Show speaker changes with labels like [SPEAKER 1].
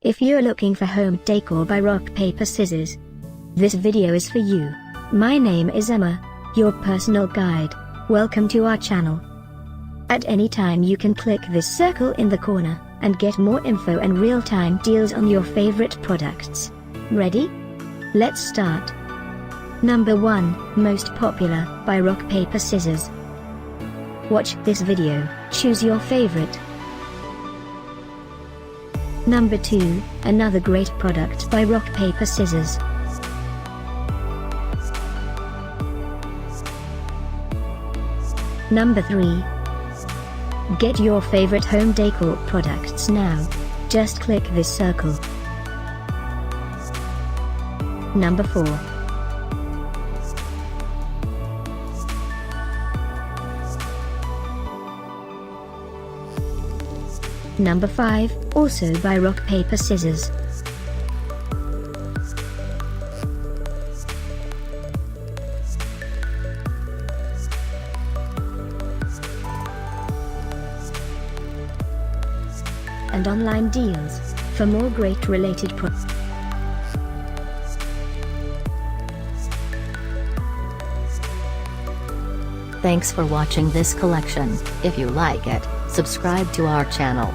[SPEAKER 1] If you're looking for home decor by rock paper scissors, this video is for you. My name is Emma, your personal guide. Welcome to our channel. At any time you can click this circle in the corner, and get more info and real-time deals on your favorite products. Ready? Let's start. Number 1, Most Popular, by Rock Paper Scissors. Watch this video, choose your favorite. Number 2, another great product by Rock Paper Scissors. Number 3. Get your favorite home decor products now. Just click this circle. Number 4. Number 5, also by Rock Paper Scissors. And online deals, for more great related products.
[SPEAKER 2] Thanks for watching this collection. If you like it, subscribe to our channel.